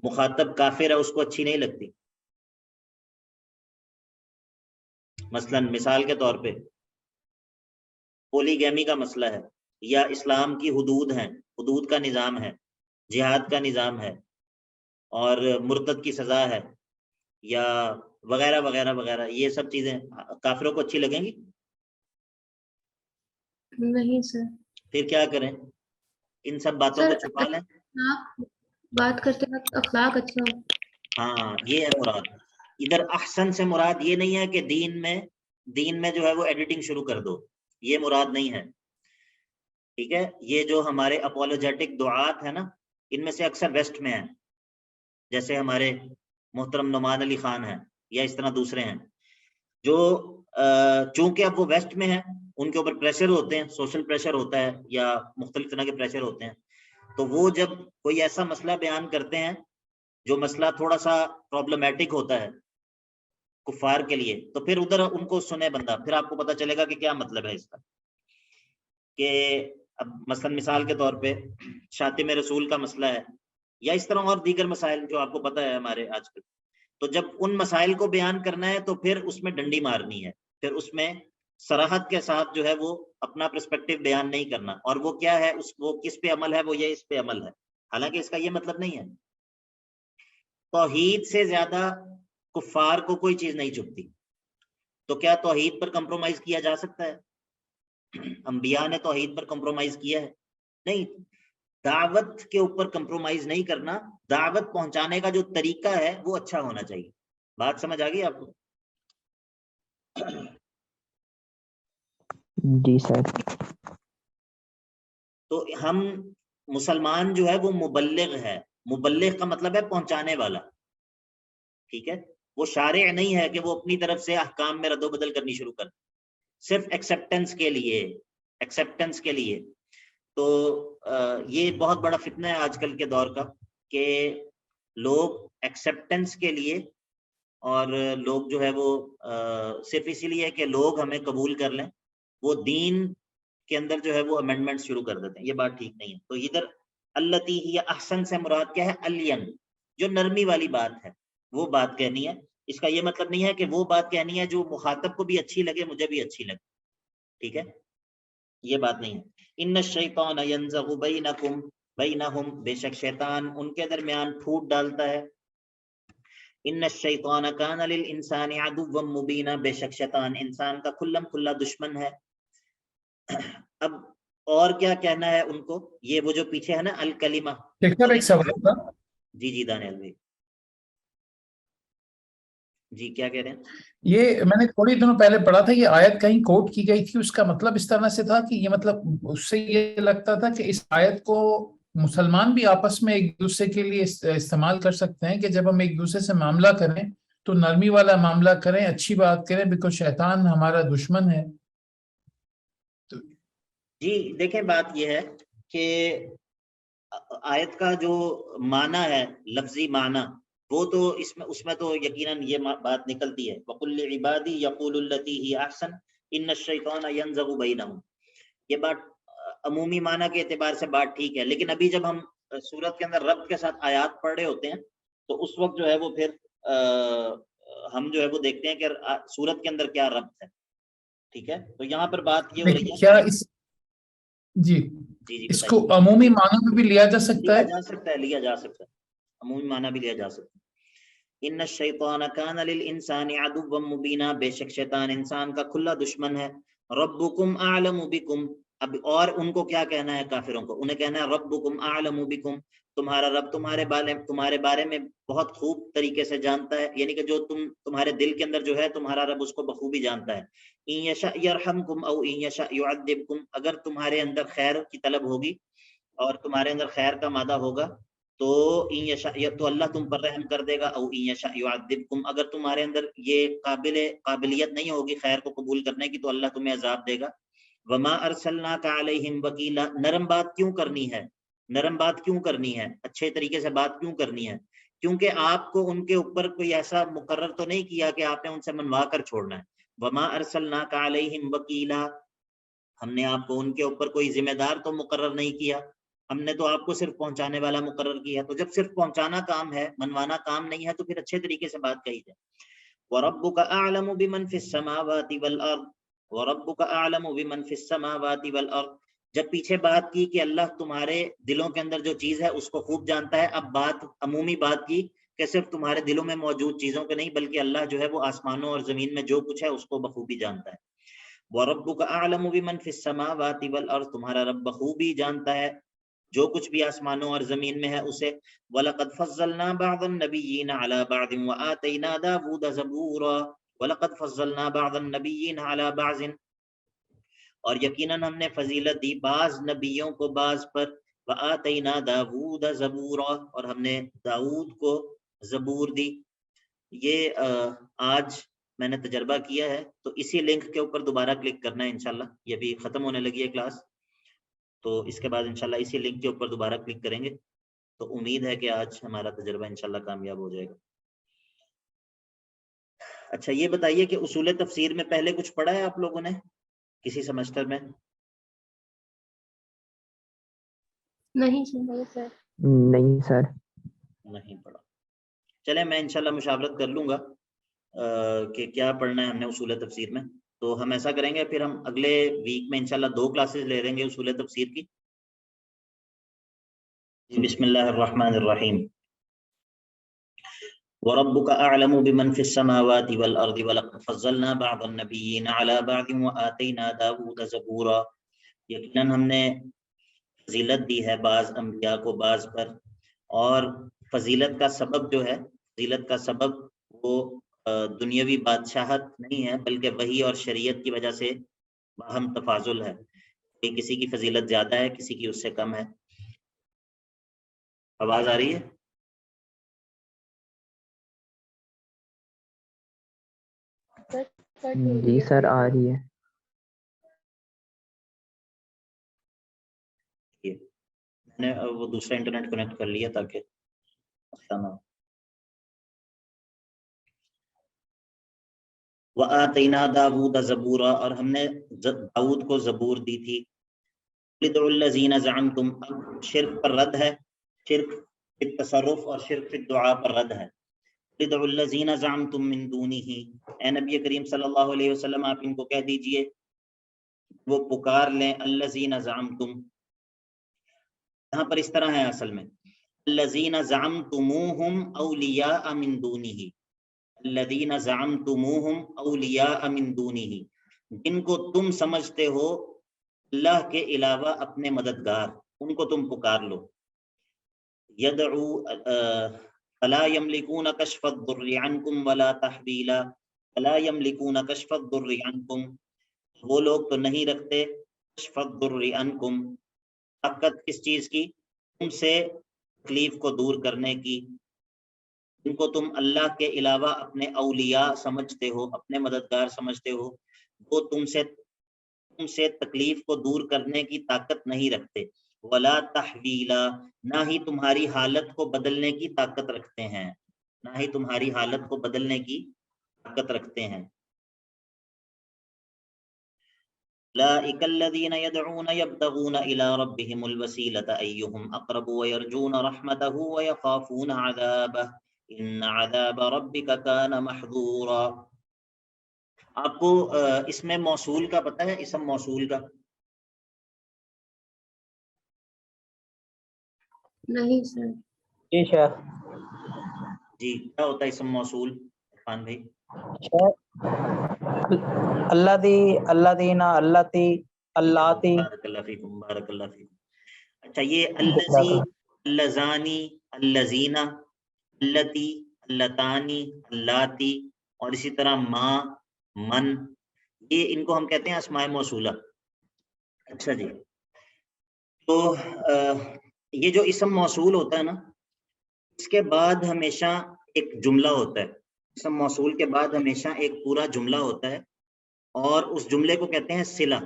مخاطب کافر ہے اس کو اچھی نہیں لگتی. مثلا مثال کے طور پہ پولی گیمی کا مسئلہ ہے، یا اسلام کی حدود ہیں، حدود کا نظام ہے، جہاد کا نظام ہے، اور مرتد کی سزا ہے، یا وغیرہ وغیرہ وغیرہ. یہ سب چیزیں کافروں کو اچھی لگیں گی؟ نہیں سر. پھر کیا کریں؟ ان سب باتوں سر کو چھپا لیں. بات کرتے وقت اخلاق اچھا ہو. ہاں یہ ہے مراد. ادھر احسن سے مراد یہ نہیں ہے کہ دین میں جو ہے وہ ایڈیٹنگ شروع کر دو، یہ مراد نہیں ہے. ٹھیک ہے؟ یہ جو ہمارے اپولوجیٹک دعات ہیں نا، ان میں سے اکثر ویسٹ میں ہیں، جیسے ہمارے محترم نعمان علی خان ہیں یا اس طرح دوسرے ہیں، جو چونکہ اب وہ ویسٹ میں ہیں، ان کے اوپر پریشر ہوتے ہیں، سوشل پریشر ہوتا ہے یا مختلف طرح کے پریشر ہوتے ہیں، تو وہ جب کوئی ایسا مسئلہ بیان کرتے ہیں جو مسئلہ تھوڑا سا پرابلمیٹک ہوتا ہے کفار کے لیے، تو پھر ادھر ان کو سنے بندہ، پھر آپ کو پتہ چلے گا کہ کیا مطلب ہے اس کا. کہ اب مثلا مثال کے طور پہ شاتم رسول کا مسئلہ ہے، یا اس طرح اور دیگر مسائل جو آپ کو پتہ ہے ہمارے آج کل. تو جب ان مسائل کو بیان کرنا ہے تو پھر اس میں ڈنڈی مارنی ہے، پھر اس میں صراحت کے ساتھ جو ہے وہ اپنا پرسپیکٹو بیان نہیں کرنا. اور وہ کیا ہے، وہ کس پہ عمل ہے، وہ یہ اس پہ عمل ہے. حالانکہ اس کا یہ مطلب نہیں ہے. توحید سے زیادہ کفار کو کوئی چیز نہیں چبھتی، تو کیا توحید پر کمپرومائز کیا جا سکتا ہے؟ انبیاء نے توحید پر کمپرومائز کیا ہے؟ نہیں. دعوت کے اوپر کمپرومائز نہیں کرنا، دعوت پہنچانے کا جو طریقہ ہے وہ اچھا ہونا چاہیے. بات سمجھ آ گئی آپ کو؟ جی سر. تو ہم مسلمان جو ہے وہ مبلغ ہے. مبلغ کا مطلب ہے پہنچانے والا. ٹھیک ہے؟ وہ شارع نہیں ہے کہ وہ اپنی طرف سے احکام میں رد و بدل کرنی شروع کر، صرف ایکسیپٹنس کے لیے، ایکسیپٹنس کے لیے. تو یہ بہت بڑا فتنہ ہے آج کل کے دور کا، کہ لوگ ایکسیپٹنس کے لیے، اور لوگ جو ہے وہ صرف اسی لیے کہ لوگ ہمیں قبول کر لیں، وہ دین کے اندر جو ہے وہ امینڈمنٹ شروع کر دیتے ہیں. یہ بات ٹھیک نہیں ہے. تو ادھر التی ہی احسن سے مراد کیا ہے؟ الین، جو نرمی والی بات ہے وہ بات کہنی ہے. اس کا یہ مطلب نہیں ہے کہ وہ بات کہنی ہے جو مخاطب کو بھی اچھی لگے، مجھے بھی اچھی لگے. ٹھیک ہے؟ یہ بات نہیں ہے. ان الشیطان ینزغ بینکم بینہم، بے شک شیطان ان کے درمیان پھوٹ ڈالتا ہے. ان الشیطان کان للانسان عدوا مبینا، بے شک شیطان انسان کا کھلم کھلا دشمن ہے. اب اور کیا کہنا ہے ان کو، یہ وہ جو پیچھے ہے نا الکلمہ. ایک سوال تھا. جی دانیال بھائی جی کیا کہہ رہے ہیں؟ یہ میں نے تھوڑی دنوں پہلے پڑھا تھا، یہ آیت کہیں کوٹ کی گئی تھی، اس کا مطلب اس طرح سے تھا کہ یہ مطلب اس سے یہ لگتا تھا کہ اس آیت کو مسلمان بھی آپس میں ایک دوسرے کے لیے استعمال کر سکتے ہیں کہ جب ہم ایک دوسرے سے معاملہ کریں تو نرمی والا معاملہ کریں، اچھی بات کریں، بیکاز شیطان ہمارا دشمن ہے. جی دیکھیں بات یہ ہے کہ آیت کا جو معنی ہے، لفظی معنی، وہ تو اس میں تو یقیناً یہ بات نکلتی ہے وَقُلْ لِعِبَادِي يَقُولُ الَّتِي هِيَ أَحْسَنُ إِنَّ الشَّيْطَانَ يَنزَغُ بَيْنَهُمْ. یہ بات عمومی معنی کے اعتبار سے بات ٹھیک ہے، لیکن ابھی جب ہم سورت کے اندر ربط کے ساتھ آیات پڑھ رہے ہوتے ہیں تو اس وقت جو ہے وہ پھر ہم جو ہے وہ دیکھتے ہیں کہ سورت کے اندر کیا ربط ہے. ٹھیک ہے، تو یہاں پر بات یہ ہو رہی ہے کیا جی اس کو عمومی معنی میں بھی لیا جا سکتا ہے؟ لیا جا سکتا ہے، عمومی معنی بھی لیا جا سکتا ہے. ان الشیطان کان للانسان عدوا مبینا، بے شک شیطان انسان کا کھلا دشمن ہے. ربکم اعلم بکم، اب اور ان کو کیا کہنا ہے کافروں کو؟ انہیں کہنا ہے ربکم اعلم بکم، تمہارا رب تمہارے بارے میں بہت خوب طریقے سے جانتا ہے، یعنی کہ جو تمہارے دل کے اندر جو ہے تمہارا رب اس کو بخوبی جانتا ہے. ان یشاء یرحمکم او ان یشاء یعذبکم، اگر تمہارے اندر خیر کی طلب ہوگی اور تمہارے اندر خیر کا مادہ ہوگا تو تو اللہ تم پر رحم کر دے گا. او ان یشاء یعذبکم، اگر تمہارے اندر یہ قابلیت نہیں ہوگی خیر کو قبول کرنے کی تو اللہ تمہیں عذاب دے گا. وما ارسلناک علیہم وکیلا، نرم بات کیوں کرنی ہے، اچھے طریقے سے بات کیوں کرنی ہے؟ کیونکہ آپ کو ان کے اوپر کوئی ایسا مقرر تو نہیں کیا کہ آپ نے ان سے منوا کر چھوڑنا ہے. وما ارسلناک علیہم وکیلا، ہم نے آپ کو ان کے اوپر کوئی ذمہ دار تو مقرر نہیں کیا، ہم نے تو آپ کو صرف پہنچانے والا مقرر کیا. تو جب صرف پہنچانا کام ہے، منوانا کام نہیں ہے، تو پھر اچھے طریقے سے بات کہی جائے. وَرَبُّكَ أَعْلَمُ بِمَنْ فِي السَّمَاوَاتِ وَالْأَرْضِ وَرَبُّكَ أَعْلَمُ بِمَنْ فِي السَّمَاوَاتِ وَالْأَرْضِ. جب پیچھے بات کی کہ اللہ تمہارے دلوں کے اندر جو چیز ہے اس کو خوب جانتا ہے، اب بات عمومی بات کی کہ صرف تمہارے دلوں میں موجود چیزوں کے نہیں بلکہ اللہ جو ہے وہ آسمانوں اور زمین میں جو کچھ ہے اس کو بخوبی جانتا ہے. وَرَبُّكَ أَعْلَمُ بِمَنْ فِي السَّمَاوَاتِ وَالْأَرْضِ، تمہارا رب بخوبی جانتا ہے جو کچھ بھی آسمانوں اور زمین میں ہے اسے. وَلَقَدْ فَضَّلْنَا بَعْضَ النَّبِيِّينَ عَلَى بَعْضٍ وَآتَيْنَا دَاوُودَ زَبُورًا وَلَقَدْ فَضَّلْنَا بَعْضَ النَّبِيِّينَ عَلَى بَعْضٍ، اور یقیناً ہم نے فضیلت دی بعض نبیوں کو بعض پر. وَآتَيْنَا دَاوُودَ زَبُورًا، اور ہم نے داؤد کو زبور دی. یہ آج میں نے تجربہ کیا ہے، تو اسی لنک کے اوپر دوبارہ کلک کرنا ہے انشاءاللہ. یہ بھی ختم ہونے لگی ہے کلاس، تو اس کے بعد انشاءاللہ اسی لنک کے اوپر دوبارہ کلک کریں گے تو امید ہے کہ آج ہمارا تجربہ انشاءاللہ کامیاب ہو جائے گا. اچھا یہ بتائیے کہ اصول تفسیر میں پہلے کچھ پڑھا ہے آپ لوگوں نے کسی سمسٹر میں؟ نہیں سر. نہیں سر. نہیں پڑھا. چلیں میں انشاءاللہ مشاورت کر لوں گا کہ کیا پڑھنا ہے ہم نے اصول تفسیر میں. تو ہم ایسا کریں گے، پھر ہم اگلے ویک میں انشاءاللہ 2 کلاسز لے لیں گے اصول تفسیر کی. بسم اللہ الرحمن الرحیم. وَرَبُّكَ أَعْلَمُ بِمَنْ فِي السَّمَاوَاتِ وَالْأَرْضِ وَلَقَدْ فَضَّلْنَا بَعْضَ النَّبِيِّينَ عَلَى بَعْضٍ وَآتَيْنَا دَاوُودَ زَبُورًا. یقیناً ہم نے فضیلت دی ہے بعض انبیاء کو بعض پر، اور فضیلت کا سبب جو ہے، فضیلت کا سبب وہ دنیاوی بادشاہت نہیں ہے بلکہ وحی اور شریعت کی وجہ سے باہم تفاضل ہے، کہ کسی کی فضیلت زیادہ ہے کسی کی اس سے کم ہے. آواز آ رہی ہے؟ جی سر آ رہی ہے. میں نے وہ دوسرا انٹرنیٹ کنیکٹ کر لیا تاکہ مسئلہ نہ ہو. وَآتَيْنَا دَاوُودَ زَبُورًا، اور ہم نے داؤد کو زبور دی تھی. ادعوا الذین زعمتم، اب شرک پر رد ہے، شرک فی التصرف اور شرک فی الدعاء پر رد ہے. ادعوا الذین زعمتم من دونہ، اے نبی کریم صلی اللہ علیہ وسلم آپ ان کو کہہ دیجئے وہ پکار لیں الذین زعمتم. یہاں پر اس طرح ہے اصل میں الذین زعمتموہم اولیاء من دونہ، الذین زعمتموہم اولیاء من دونہ، جن کو تم سمجھتے ہو اللہ کے علاوہ اپنے مددگار، ان کو تم پکار لو. یدعو فلا یملکون کشف الضر عنکم ولا تحویلا، فلا یملکون کشف الضر عنکم، وہ لوگ تو نہیں رکھتے کشف الضر عنکم، طاقت کس چیز کی؟ تم سے تکلیف کو دور کرنے کی. ان کو تم اللہ کے علاوہ اپنے اولیاء سمجھتے ہو، اپنے مددگار سمجھتے ہو، وہ تم سے تکلیف کو دور کرنے کی طاقت نہیں رکھتے. ولا تحویلا، نہ ہی تمہاری حالت کو بدلنے کی طاقت رکھتے ہیں، نہ ہی تمہاری حالت کو بدلنے کی طاقت رکھتے ہیں. اولئک الذین یدعون یبتغون الی ربہم الوسیلۃ ایہم اقرب ویرجون رحمتہ ویخافون عذابہ ان عذاب ربک کان محذورا. آپ کو اس میں موصول کا پتہ ہے؟ اسم موصول کا نہیں سر. جی شیخ. جی کیا ہوتا ہے اسم موصول عرفان بھائی؟ الذین اللتی اللاتی. بارک اللہ فیکم، بارک اللہ فیکم. اچھا، یہ الذی، اللذانی، اللذین، اللتی، اللتانی، اللاتی، اور اسی طرح ما، من، یہ ان کو ہم کہتے ہیں اسماء موصولہ. اچھا جی، تو یہ جو اسم موصول ہوتا ہے نا، اس کے بعد ہمیشہ ایک جملہ ہوتا ہے. اسم موصول کے بعد ہمیشہ ایک پورا جملہ ہوتا ہے، اور اس جملے کو کہتے ہیں صلہ.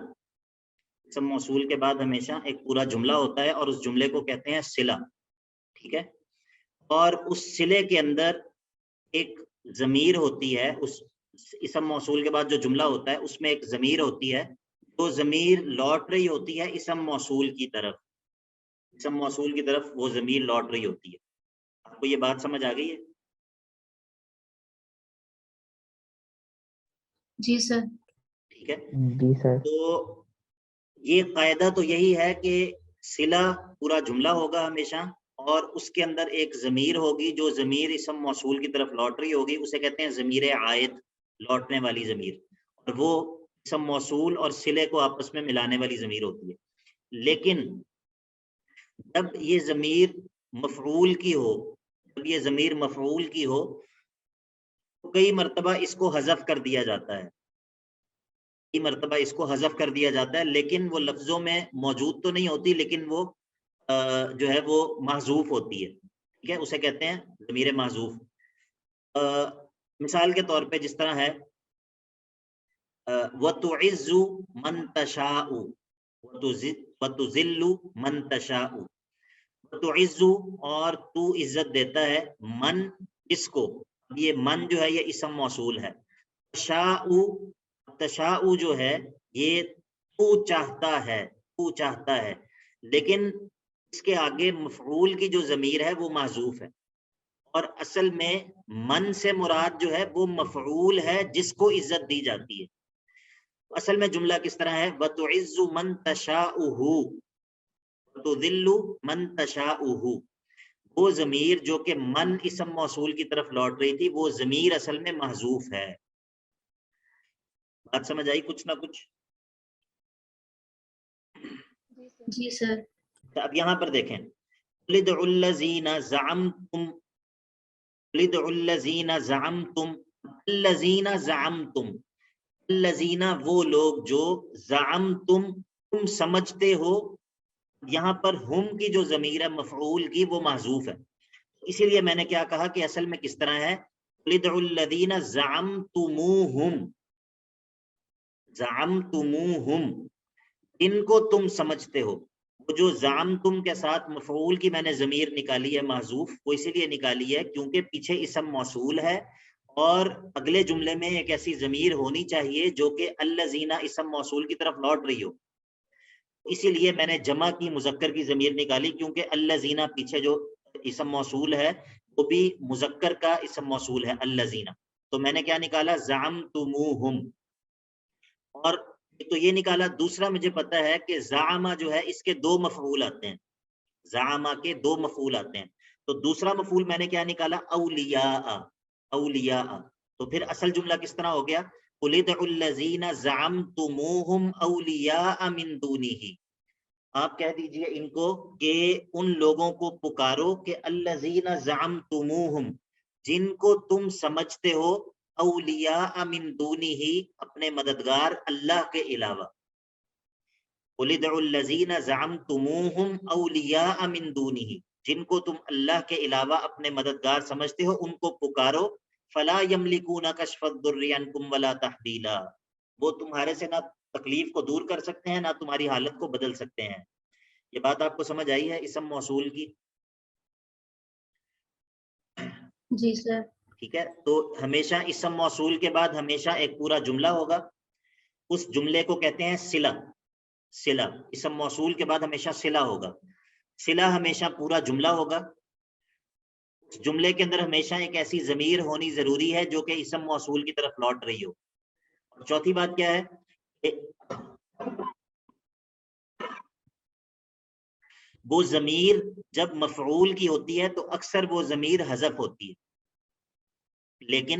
اسم موصول کے بعد ہمیشہ ایک پورا جملہ ہوتا ہے اور اس جملے کو کہتے ہیں صلہ. ٹھیک ہے، اور اس صلے کے اندر ایک ضمیر ہوتی ہے. اس اسم موصول کے بعد جو جملہ ہوتا ہے اس میں ایک ضمیر ہوتی ہے، تو ضمیر لوٹ رہی ہوتی ہے اسم موصول کی طرف. اسم موصول کی طرف وہ ضمیر لوٹ رہی ہوتی ہے. آپ کو یہ بات سمجھ آ گئی ہے؟ جی سر. ٹھیک ہے، جی سر. تو یہ قاعدہ تو یہی ہے کہ صلہ پورا جملہ ہوگا ہمیشہ، اور اس کے اندر ایک ضمیر ہوگی جو ضمیر اسم موصول کی طرف لوٹ رہی ہوگی، اسے کہتے ہیں ضمیر عائد، لوٹنے والی ضمیر، اور وہ اسم موصول اور صلے کو آپس میں ملانے والی ضمیر ہوتی ہے. لیکن جب یہ ضمیر مفعول کی ہو، جب یہ ضمیر مفعول کی ہو تو کئی مرتبہ اس کو حذف کر دیا جاتا ہے، کئی مرتبہ اس کو حذف کر دیا جاتا ہے، لیکن وہ لفظوں میں موجود تو نہیں ہوتی، لیکن وہ جو ہے وہ محذوف ہوتی ہے. ٹھیک ہے، اسے کہتے ہیں ضمیر محذوف. مثال کے طور پہ جس طرح ہے وَتُعِزُّ مَن تَشَاءُ وَتُذِلُّ مَن تَشَاءُ. وَتُعِزُّ، اور تو عزت دیتا ہے، من، اس کو. یہ من جو ہے یہ اسم موصول ہے. تشاء جو ہے یہ تو چاہتا ہے، تو چاہتا ہے، لیکن اس کے آگے مفعول کی جو ضمیر ہے وہ محذوف ہے، اور اصل میں من سے مراد جو ہے وہ مفعول ہے جس کو عزت دی جاتی ہے. اصل میں جملہ کس طرح ہے؟ وَتُعِزُّ مَن تَشَاءُ وَتُذِلُّ مَن تَشَاءُ. وہ ضمیر جو کہ من اسم موصول کی طرف لوٹ رہی تھی، وہ ضمیر اصل میں محذوف ہے. بات سمجھ آئی کچھ نہ کچھ؟ جی سر. اب یہاں پر دیکھیں، لِدْعُوا الَّذِينَ زَعَمْتُمْ، لِدْعُوا الَّذِينَ زَعَمْتُمْ، الَّذِينَ زَعَمْتُمْ، الَّذِينَ وہ لوگ جو، زَعَمْتُمْ تم سمجھتے ہو. یہاں پر ہم کی جو ضمیر ہے مفعول کی وہ محذوف ہے، اسی لیے میں نے کیا کہا کہ اصل میں کس طرح ہے؟ لِدْعُوا الَّذِينَ زَعَمْتُمُوهُمْ، زَعَمْتُمُوهُمْ، ان کو تم سمجھتے ہو. وہ جو زعمتم کے ساتھ مفعول کی میں نے ضمیر نکالی ہے محذوف، وہ اسی لیے نکالی ہے کیونکہ پیچھے اسم موصول ہے اور اگلے جملے میں ایک ایسی ضمیر ہونی چاہیے جو کہ الذین اسم موصول کی طرف لوٹ رہی ہو. اسی لیے میں نے جمع کی مذکر کی ضمیر نکالی، کیونکہ الذین پیچھے جو اسم موصول ہے وہ بھی مذکر کا اسم موصول ہے الذین. تو میں نے کیا نکالا؟ زعمتموہم. اور ایک تو یہ نکالا، دوسرا مجھے پتا ہے کہ زعما جو ہے اس کے دو مفعول آتے ہیں، زعما کے دو مفعول آتے ہیں. تو دوسرا مفعول میں نے کیا نکالا؟ اولیاء. اولیاء. تو پھر اصل جملہ کس طرح ہو گیا؟ قُلِ ادْعُوا الَّذِينَ زَعَمْتُمُوهُمْ أَوْلِيَاءَ مِن دُونِهِ، آپ کہہ دیجئے ان کو کہ ان لوگوں کو پکارو کہ الذین زعمتموہم، جن کو تم سمجھتے ہو، اولیاء من دونہ، اپنے مددگار اللہ کے علاوہ. قل ادعوا الذین زعمتموہم اولیاء من دونہ، جن کو تم اللہ کے علاوہ اپنے مددگار سمجھتے ہو ان کو پکارو. فلا یملکون کشف الضر عنکم ولا تحویلا، وہ تمہارے سے نہ تکلیف کو دور کر سکتے ہیں نہ تمہاری حالت کو بدل سکتے ہیں. یہ بات آپ کو سمجھ آئی ہے اسم موصول کی؟ جی سر. ٹھیک ہے، تو ہمیشہ اسم موصول کے بعد ہمیشہ ایک پورا جملہ ہوگا، اس جملے کو کہتے ہیں صلہ. صلہ، اسم موصول کے بعد ہمیشہ صلہ ہوگا. صلہ ہمیشہ پورا جملہ ہوگا. اس جملے کے اندر ہمیشہ ایک ایسی ضمیر ہونی ضروری ہے جو کہ اسم موصول کی طرف لوٹ رہی ہو. اور چوتھی بات کیا ہے کہ وہ ضمیر جب مفعول کی ہوتی ہے تو اکثر وہ ضمیر حذف ہوتی ہے، لیکن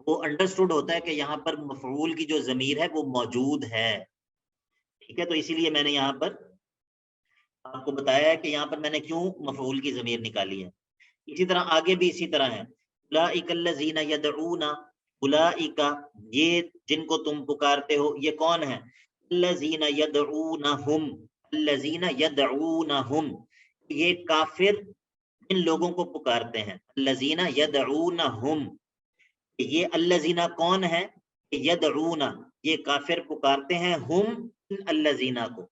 وہ انڈرسٹوڈ ہوتا ہے کہ یہاں پر مفعول کی جو ضمیر ہے وہ موجود ہے. ٹھیک ہے، تو اسی لیے میں نے یہاں پر آپ کو بتایا ہے کہ یہاں پر میں نے کیوں مفعول کی ضمیر نکالی ہے. اسی طرح آگے بھی اسی طرح ہے. اولئک الذین یدعون، اولئک یہ جن کو تم پکارتے ہو یہ کون ہے؟ الذین یدعونہم، الذین یدعونہم، یہ کافر ان لوگوں کو پکارتے ہیں. الذین یدعونہم، یہ الذین کون ہے؟ یدعون، یہ کافر پکارتے ہیں، ہم الذین کو،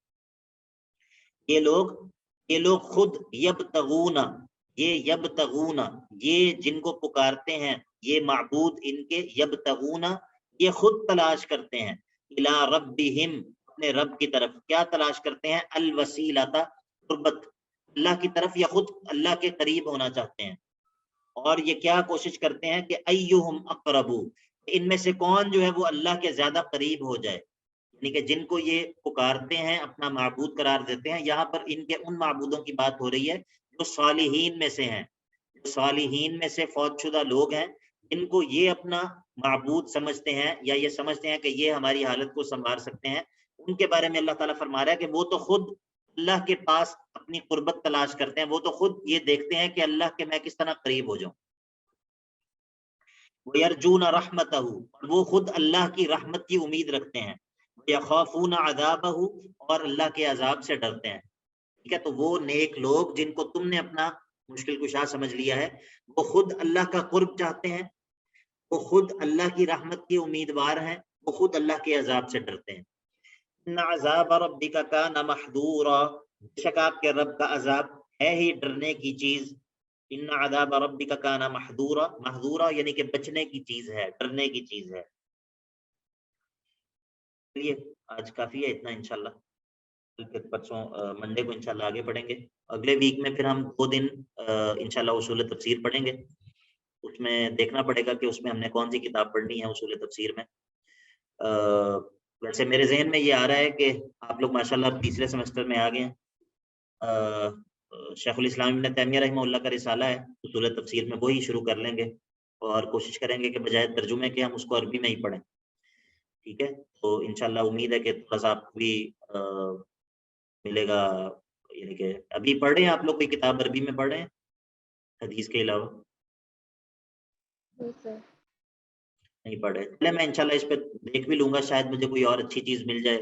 یہ لوگ خود، یبتغون، یہ یبتغون، یہ جن کو پکارتے ہیں یہ معبود ان کے، یبتغون یہ خود تلاش کرتے ہیں، الی ربہم اپنے رب کی طرف. کیا تلاش کرتے ہیں؟ الوسیلۃ قربت، اللہ کی طرف، یا خود اللہ کے قریب ہونا چاہتے ہیں. اور یہ کیا کوشش کرتے ہیں کہ ایہم اقرب، ان میں سے کون جو ہے وہ اللہ کے زیادہ قریب ہو جائے. یعنی کہ جن کو یہ پکارتے ہیں اپنا معبود قرار دیتے ہیں، یہاں پر ان کے ان معبودوں کی بات ہو رہی ہے جو صالحین میں سے ہیں، جو صالحین میں سے فوت شدہ لوگ ہیں، جن کو یہ اپنا معبود سمجھتے ہیں یا یہ سمجھتے ہیں کہ یہ ہماری حالت کو سنوار سکتے ہیں. ان کے بارے میں اللہ تعالیٰ فرما رہا ہے کہ وہ تو خود اللہ کے پاس اپنی قربت تلاش کرتے ہیں، وہ تو خود یہ دیکھتے ہیں کہ اللہ کے میں کس طرح قریب ہو جاؤں. وَيَرْجُونَ رَحْمَتَهُ، وہ خود اللہ کی رحمت کی امید رکھتے ہیں. وَيَخَافُونَ عَذَابَهُ، اور اللہ کے عذاب سے ڈرتے ہیں. ٹھیک ہے، تو وہ نیک لوگ جن کو تم نے اپنا مشکل کشا سمجھ لیا ہے، وہ خود اللہ کا قرب چاہتے ہیں، وہ خود اللہ کی رحمت کی امیدوار ہیں، وہ خود اللہ کے عذاب سے ڈرتے ہیں. ان عذاب ربک کان محذورا، بے شک آپ کے رب کا عذاب ہے ہی ڈرنے کی چیز. ان عذاب ربک کان محذورا، محذورا یعنی کہ بچنے کی چیز ہے، ڈرنے کی چیز ہے. چلیے آج کافی ہے اتنا، انشاءاللہ پھر پرسوں منڈے کو انشاءاللہ آگے پڑھیں گے. اگلے ویک میں پھر ہم 2 دن انشاءاللہ اصول تفسیر پڑھیں گے. اس میں دیکھنا پڑے گا کہ اس میں ہم نے کون سی کتاب پڑھنی ہے اصول تفسیر میں. ویسے میرے ذہن میں یہ آ رہا ہے کہ آپ لوگ ماشاءاللہ تیسرے سیمسٹر میں آ گئے ہیں. شیخ الاسلام ابن تیمیہ رحمہ اللہ کا رسالہ ہے اصول تفسیر میں، وہی شروع کر لیں گے اور کوشش کریں گے کہ بجائے ترجمے کے ہم اس کو عربی میں ہی پڑھیں. ٹھیک ہے، تو انشاءاللہ امید ہے کہ تھوڑا سا آپ کو بھی ملے گا. یعنی کہ ابھی پڑھ رہے ہیں آپ لوگ کوئی کتاب عربی میں پڑھ رہے ہیں حدیث کے علاوہ؟ نہیں پڑھ رہے. چلے میں انشاءاللہ اس پہ دیکھ بھی لوں گا، شاید مجھے کوئی اور اچھی چیز مل جائے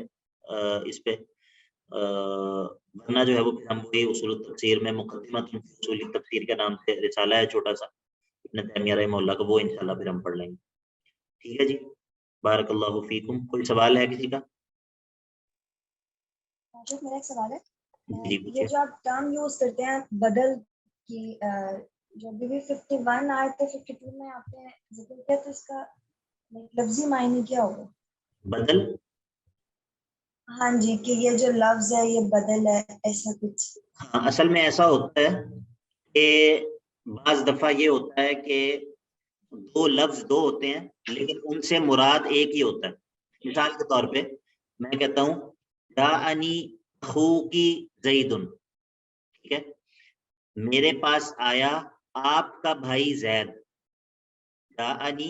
اس پہ. ورنہ جو ہے وہ ہم وہی اصول التفسیر میں مقدمۃ اصول التفسیر کے نام سے رسالہ ہے چھوٹا سا ابن تیمیہ رحمہ اللہ کا، وہ انشاءاللہ پھر ہم پڑھ لیں گے. ٹھیک ہے جی، بارک اللہ فیکم. کوئی سوال ہے کسی کا؟ میرا ایک سوال ہے، جی یہ جو آپ ٹرم یوز کرتے ہیں بدل کی، جو بھی 51 آیت 52 میں آپ نے ذکر کیا، تو اس کا لفظی معنی کیا ہوگا؟ بدل؟ ہاں جی، کہ یہ جو لفظ ہے یہ بدل ہے، ایسا کچھ. ہاں، اصل میں ایسا ہوتا ہے کہ بعض دفعہ یہ ہوتا ہے کہ 2 لفظ 2 ہوتے ہیں لیکن ان سے مراد ایک ہی ہوتا ہے. مثال کے طور پہ میں کہتا ہوں جاءنی اخوکی زیدن، ٹھیک ہے، میرے پاس آیا آپ کا بھائی زید. جاءنی